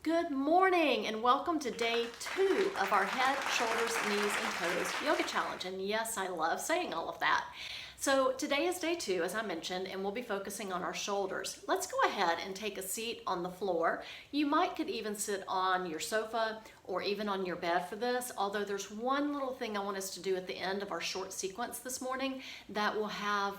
Good morning and welcome to day 2 of our head, shoulders, knees, and toes yoga challenge. And yes, I love saying all of that. So today is day 2, as I mentioned, and we'll be focusing on our shoulders. Let's go ahead and take a seat on the floor. You could even sit on your sofa or even on your bed for this, although there's one little thing I want us to do at the end of our short sequence this morning that will have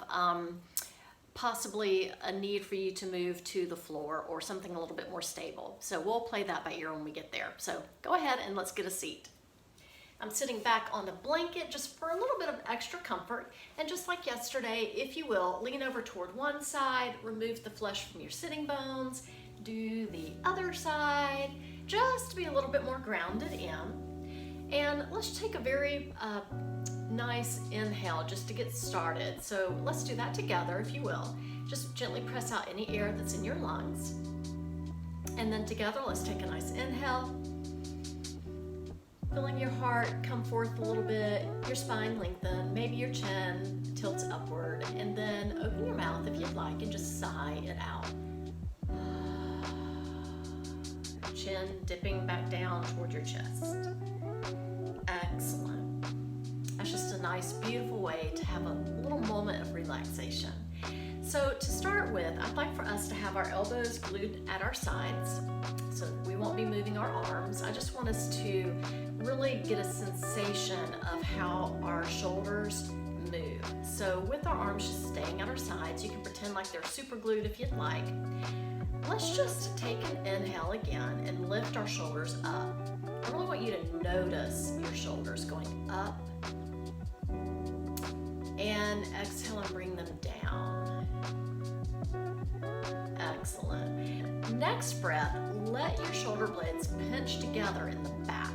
possibly a need for you to move to the floor or something a little bit more stable. So we'll play that by ear when we get there. So go ahead and let's get a seat. I'm sitting back on the blanket just for a little bit of extra comfort. And just like yesterday, if you will, lean over toward one side, remove the flesh from your sitting bones, do the other side, just to be a little bit more grounded in. And let's take a very nice inhale just to get started. So let's do that together, if you will. Just gently press out any air that's in your lungs. And then together, let's take a nice inhale. Feeling your heart come forth a little bit, your spine lengthen, maybe your chin tilts upward, and then open your mouth if you'd like and just sigh it out. Chin dipping back down toward your chest. Excellent. That's just a nice, beautiful way to have a little moment of relaxation. So to start with, I'd like for us to have our elbows glued at our sides. So we won't be moving our arms. I just want us to really get a sensation of how our shoulders move. So with our arms just staying at our sides, you can pretend like they're super glued if you'd like. Let's just take an inhale again and lift our shoulders up. I really want you to notice your shoulders going up, and exhale and bring them down. Excellent. Next breath, let your shoulder blades pinch together in the back.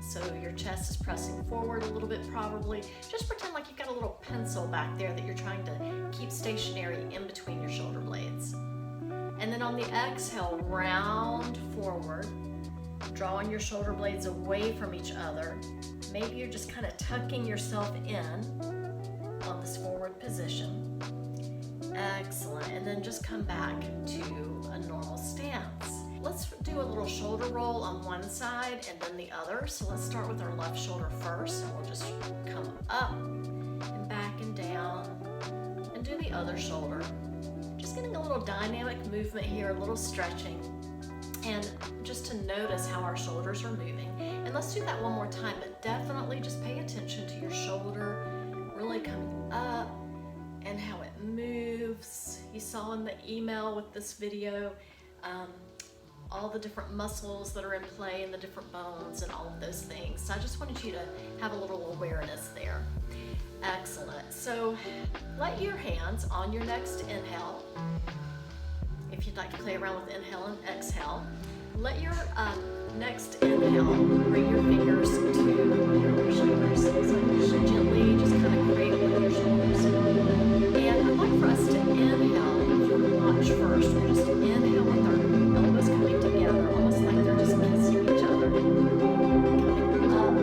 So your chest is pressing forward a little bit probably. Just pretend like you've got a little pencil back there that you're trying to keep stationary in between your shoulder blades. And then on the exhale, round forward, drawing your shoulder blades away from each other. Maybe you're just kind of tucking yourself in on this forward position. Excellent. And then just come back to a normal stance. Let's do a little shoulder roll on one side and then the other. So let's start with our left shoulder first, and we'll just come up and back and down and do the other shoulder. Just getting a little dynamic movement here, a little stretching, and just to notice how our shoulders are moving. And let's do that one more time, but definitely just pay attention to your shoulder really coming up and how it moves. You saw in the email with this video all the different muscles that are in play and the different bones and all of those things. So I just wanted you to have a little awareness there. Excellent. So let your hands on your next inhale. If you'd like to play around with inhale and exhale, let your next inhale bring your fingers to your shoulders. So gently just kind of cradle your shoulders. And I'd like for us to inhale, if you watch first, we'll just inhale with our elbows coming together, almost like they're just kissing each other. Coming up.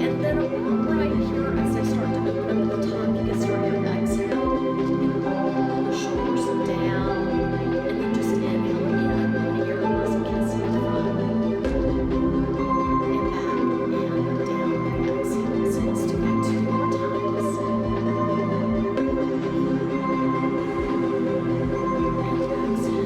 And then about right here, as they start to open up at the top, you can start your exhale and all the shoulders down. And then just inhale again, letting your elbows kiss in the front. And back and down. Exhale. So let's do that 2 more times. And exhale.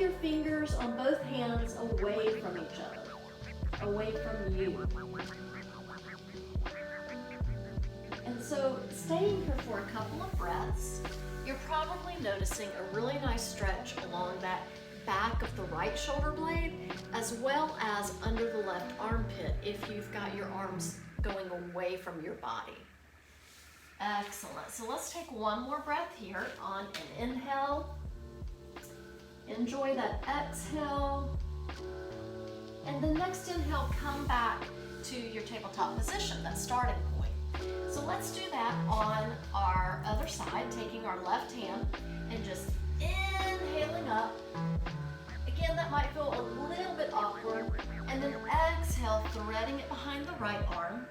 your fingers on both hands away from each other, away from you. And so staying here for a couple of breaths, you're probably noticing a really nice stretch along that back of the right shoulder blade, as well as under the left armpit if you've got your arms going away from your body. Excellent. So let's take one more breath here on an inhale. Enjoy that exhale. And the next inhale, come back to your tabletop position, that starting point. So let's do that on our other side, taking our left hand and just inhaling up. Again, that might feel a little bit awkward. And then exhale, threading it behind the right arm.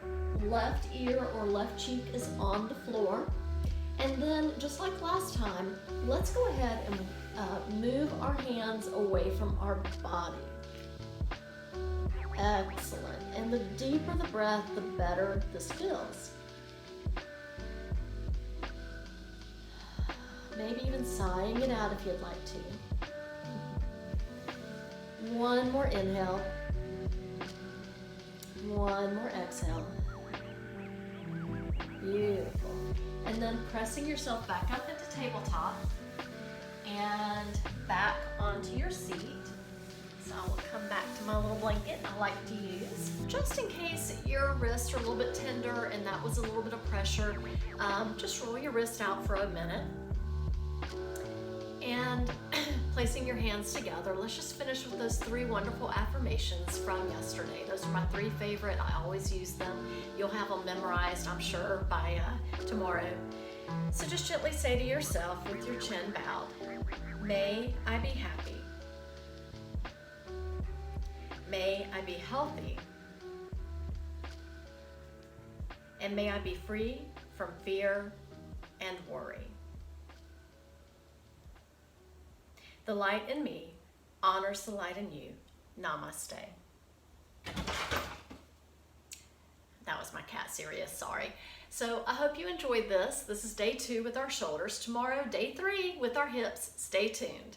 Left ear or left cheek is on the floor. And then, just like last time, let's go ahead and move our hands away from our body. Excellent. And the deeper the breath, the better this feels. Maybe even sighing it out if you'd like to. One more inhale. One more exhale. Beautiful. And then pressing yourself back up into tabletop and back onto your seat. So I will come back to my little blanket I like to use. Just in case your wrists are a little bit tender and that was a little bit of pressure, just roll your wrist out for a minute. And placing your hands together, let's just finish with those 3 wonderful affirmations from yesterday. Those are my 3 favorite. I always use them. You'll have them memorized, I'm sure, by tomorrow. So just gently say to yourself with your chin bowed, may I be happy. May I be healthy. And may I be free from fear and worry. The light in me honors the light in you. Namaste. That was my cat, Sirius, sorry. So I hope you enjoyed this. This is day 2 with our shoulders. Tomorrow, day 3 with our hips. Stay tuned.